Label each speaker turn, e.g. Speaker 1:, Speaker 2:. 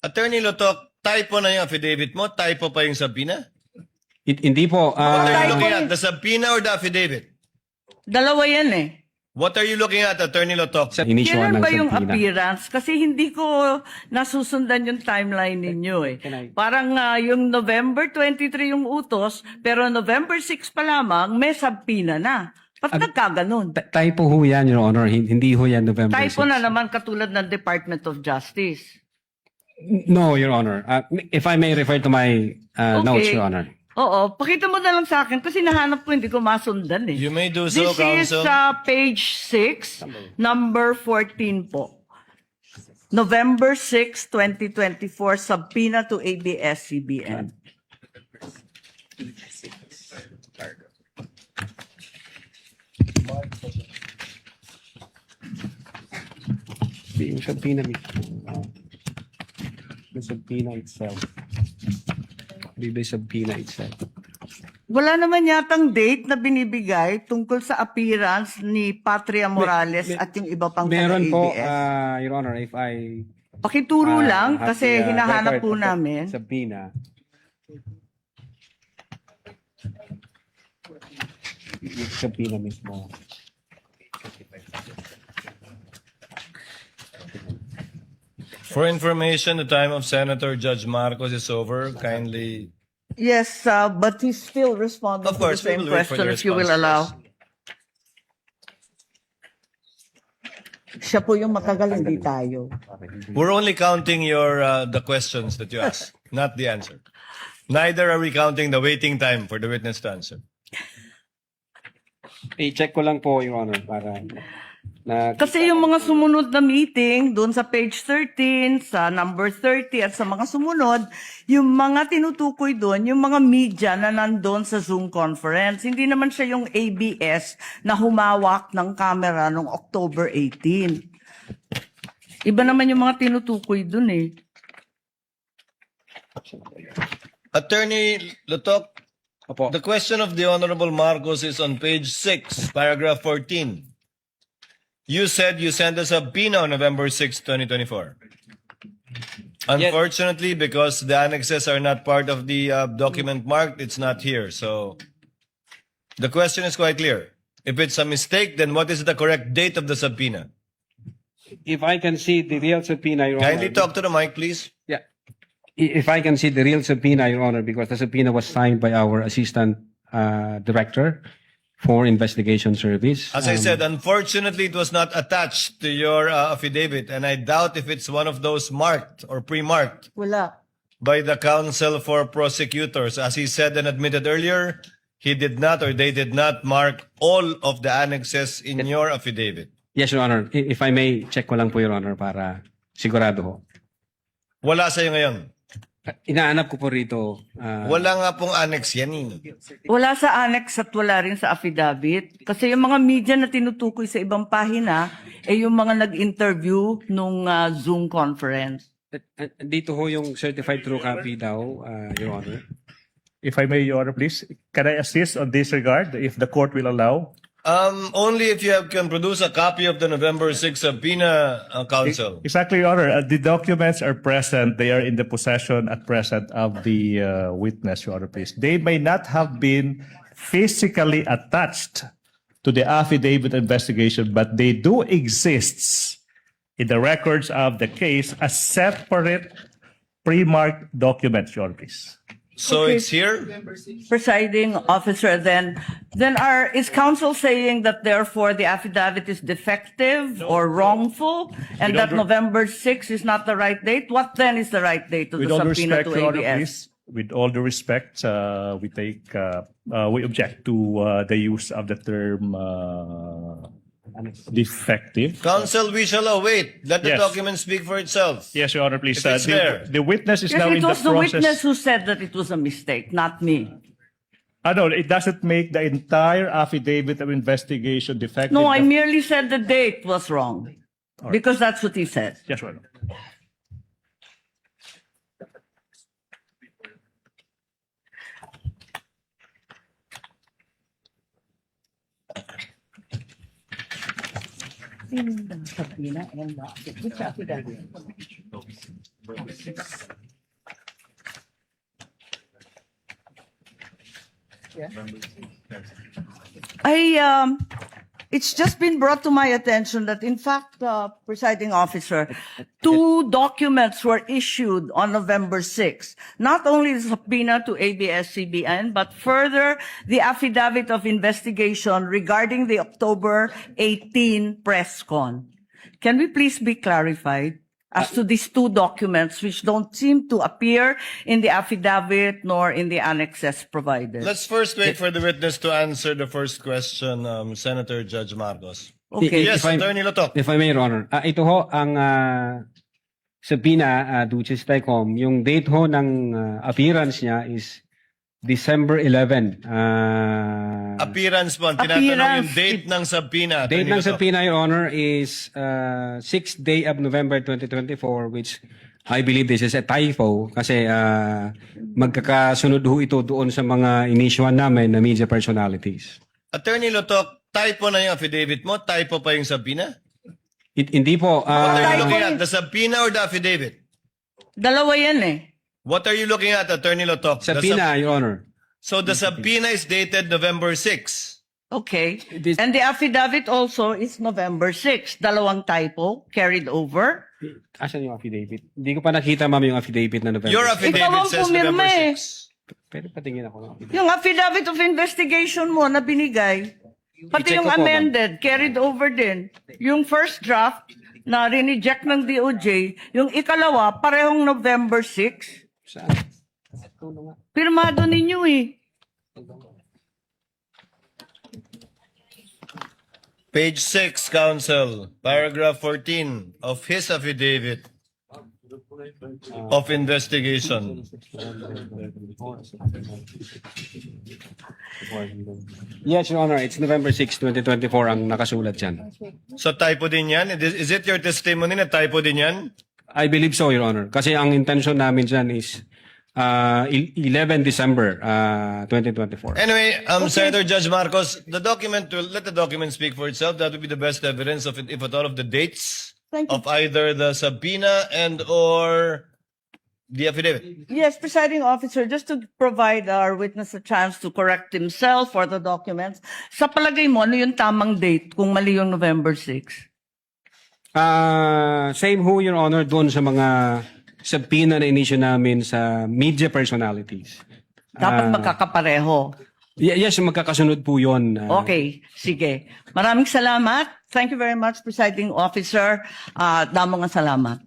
Speaker 1: Attorney Lotok, typo na yung affidavit mo? Typo pa yung subpoena?
Speaker 2: Hindi po.
Speaker 1: What are you
Speaker 3: typo
Speaker 1: looking
Speaker 3: yun.
Speaker 1: at? The subpoena or the affidavit?
Speaker 3: Dalawa yan eh.
Speaker 1: What are you looking at, Attorney Lotok?
Speaker 2: sa inisyo
Speaker 3: Kailan
Speaker 2: ng
Speaker 3: ba yung
Speaker 2: subpoena.
Speaker 3: appearance? Kasi hindi ko nasusundan yung timeline ninyo eh. Parang yung November 23 yung utos, pero November 6 pa lamang, may subpoena na. Ba't nagkaganon?
Speaker 2: Typo ho yan, Your Honor. Hindi ho yan November 6.
Speaker 3: Typo na naman katulad ng Department of Justice.
Speaker 2: No, Your Honor. If I may refer to my notes, Your Honor.
Speaker 3: Oo, pakita mo na lang sa akin kasi nahanap ko hindi ko masundan eh.
Speaker 1: You may do so,
Speaker 3: This is
Speaker 1: counsel.
Speaker 3: page 6, number 14 po. November 6, 2024, subpoena to ABS-CBN.
Speaker 2: Yung subpoena mismo. The subpoena itself. The subpoena itself.
Speaker 3: Wala naman yatang date na binibigay tungkol sa appearance ni Patria Morales at yung iba pang
Speaker 2: Meron po,
Speaker 3: taga-ABS.
Speaker 2: Your Honor, if I
Speaker 3: Pakituro lang
Speaker 2: have
Speaker 3: kasi
Speaker 2: the,
Speaker 3: hinahanap
Speaker 2: record
Speaker 3: po
Speaker 2: of the
Speaker 3: namin.
Speaker 2: subpoena. Yung subpoena mismo.
Speaker 1: For information, the time of Senator Judge Marcos is over. Kindly...
Speaker 3: Yes, but he's still responding
Speaker 1: Of course,
Speaker 3: to the
Speaker 1: we
Speaker 3: same
Speaker 1: will wait for
Speaker 3: question
Speaker 1: the
Speaker 3: if you will
Speaker 1: response,
Speaker 3: allow.
Speaker 1: please.
Speaker 3: Siya po yung matagal, hindi tayo.
Speaker 1: We're only counting your the questions that you ask, not the answer. Neither are we counting the waiting time for the witness to answer.
Speaker 2: I-check ko lang po, Your Honor, para na
Speaker 3: Kasi yung mga sumunod na meeting, doon sa page 13, sa number 30, at sa mga sumunod, yung mga tinutukoy doon, yung mga media na nandun sa Zoom conference. Hindi naman siya yung ABS na humawak ng camera noong October 18. Iba naman yung mga tinutukoy doon eh.
Speaker 1: Attorney Lotok,
Speaker 2: Opo.
Speaker 1: the question of the Honorable Marcos is on page 6, paragraph 14. You said you sent us a subpoena on November 6, 2024. Unfortunately, because the annexes are not part of the document marked, it's not here. So the question is quite clear. If it's a mistake, then what is the correct date of the subpoena?
Speaker 2: If I can see the real subpoena, Your Honor.
Speaker 1: Kindly talk to the mic, please.
Speaker 2: Yeah. If I can see the real subpoena, Your Honor, because the subpoena was signed by our Assistant Director for Investigation Service.
Speaker 1: As I said, unfortunately, it was not attached to your affidavit, and I doubt if it's one of those marked or pre-marked
Speaker 3: Wala.
Speaker 1: by the counsel for prosecutors. As he said and admitted earlier, he did not or they did not mark all of the annexes in your affidavit.
Speaker 2: Yes, Your Honor. If I may, check ko lang po, Your Honor, para sigurado ho.
Speaker 1: Wala sa'yo ngayon.
Speaker 2: Inaanap ko po rito.
Speaker 1: Wala nga pong annex yan.
Speaker 3: Wala sa annex at wala rin sa affidavit. Kasi yung mga media na tinutukoy sa ibang pahina, yung mga nag-interview nung Zoom conference.
Speaker 2: Dito ho yung certified true copy daw, Your Honor.
Speaker 4: If I may, Your Honor, please, can I assist on this regard, if the court will allow?
Speaker 1: Only if you can produce a copy of the November 6 subpoena, counsel.
Speaker 4: Exactly, Your Honor. The documents are present. They are in the possession at present of the witness, Your Honor, please. They may not have been physically attached to the affidavit investigation, but they do exist in the records of the case as separate pre-marked documents, Your Honor, please.
Speaker 1: So
Speaker 3: Okay.
Speaker 1: it's here?
Speaker 3: Presiding officer, then is counsel saying that therefore the affidavit is defective or wrongful, and that November 6 is not the right date? What then is the right date of
Speaker 4: With
Speaker 3: the
Speaker 4: all due
Speaker 3: subpoena
Speaker 4: respect,
Speaker 3: to
Speaker 4: Your Honor,
Speaker 3: ABS?
Speaker 4: please, with all due respect, we object to the use of the term defective.
Speaker 1: Counsel, we shall await. Let the
Speaker 4: Yes.
Speaker 1: document speak for itself.
Speaker 4: Yes, Your Honor, please.
Speaker 1: If it's there.
Speaker 4: The witness is
Speaker 3: Yes,
Speaker 4: now
Speaker 3: it
Speaker 4: in the
Speaker 3: was the witness
Speaker 4: process.
Speaker 3: who said that it was a mistake, not me.
Speaker 4: No, it doesn't make the entire affidavit of investigation defective.
Speaker 3: No, I merely said the date was wrong. Because that's what he said.
Speaker 4: Yes, Your Honor.
Speaker 3: Subpoena and which affidavit? It's just been brought to my attention that, in fact, presiding officer, 2 documents were issued on November 6. Not only the subpoena to ABS-CBN, but further the affidavit of investigation regarding the October 18 press con. Can we please be clarified as to these 2 documents which don't seem to appear in the affidavit nor in the annexes provided?
Speaker 1: Let's first wait for the witness to answer the first question, Senator Judge Marcos.
Speaker 3: Okay.
Speaker 1: Yes, Attorney Lotok.
Speaker 2: If I may, Your Honor. Ito ho, ang subpoena, Duces Tecom, yung date ho ng appearance niya is December 11.
Speaker 1: Appearance po. Ang tinatanong yung
Speaker 3: Appearance.
Speaker 1: date ng subpoena.
Speaker 2: Date
Speaker 1: Attorney
Speaker 2: ng
Speaker 1: Lotok.
Speaker 2: subpoena, Your Honor, is 6th day of November 2024, which I believe this is a typo kasi magkakasunod ho ito doon sa mga inisyuhan namin na media personalities.
Speaker 1: Attorney Lotok, typo na yung affidavit mo? Typo pa yung subpoena?
Speaker 2: Hindi po.
Speaker 1: What are you
Speaker 3: typo
Speaker 1: looking
Speaker 3: yung-
Speaker 1: at? The subpoena or the affidavit?
Speaker 3: Dalawa yan eh.
Speaker 1: What are you looking at, Attorney Lotok? The
Speaker 2: subpoena, Your Honor.
Speaker 1: So the subpoena is dated November 6.
Speaker 3: Okay.
Speaker 2: This-
Speaker 3: And the affidavit also is November 6. Dalawang typo carried over.
Speaker 2: Asan yung affidavit? Hindi ko pa nakita, ma'am, yung affidavit na November.
Speaker 1: Your
Speaker 3: Ikaw
Speaker 1: affidavit
Speaker 3: ang
Speaker 1: says
Speaker 3: pumirma
Speaker 1: November
Speaker 3: eh.
Speaker 1: 6.
Speaker 2: Pero patingin ako ng affidavit.
Speaker 3: Yung affidavit of investigation mo na binigay, pati
Speaker 2: I-check
Speaker 3: yung
Speaker 2: ko po,
Speaker 3: amended, carried over din. Yung first draft na rineject ng DOJ, yung ikalawa, parehong November 6.
Speaker 2: Saan? Ito na nga.
Speaker 3: Pirmado ninyo eh.
Speaker 1: Page 6, Counsel, paragraph 14 of his affidavit of investigation.
Speaker 2: Yes, Your Honor. It's November 6, 2024 ang nakasulat dyan.
Speaker 1: So typo din yan? Is it your testimony na typo din yan?
Speaker 2: I believe so, Your Honor. Kasi ang intention namin dyan is 11 December 2024.
Speaker 1: Anyway, Senator Judge Marcos, the document will let the document speak for itself. That would be the best evidence of it, if at all, of the dates
Speaker 3: Thank you.
Speaker 1: of either the subpoena and or the affidavit.
Speaker 3: Yes, presiding officer, just to provide our witness a chance to correct himself for the documents, sa palagay mo, ano yung tamang date kung mali yung November 6?
Speaker 2: Same ho, Your Honor, doon sa mga subpoena na inisyu namin sa media personalities.
Speaker 3: Dapat magkakapareho.
Speaker 2: Yes, magkakasunod po yun.
Speaker 3: Okay, sige. Maraming salamat. Thank you very much, presiding officer. Damo nga salamat.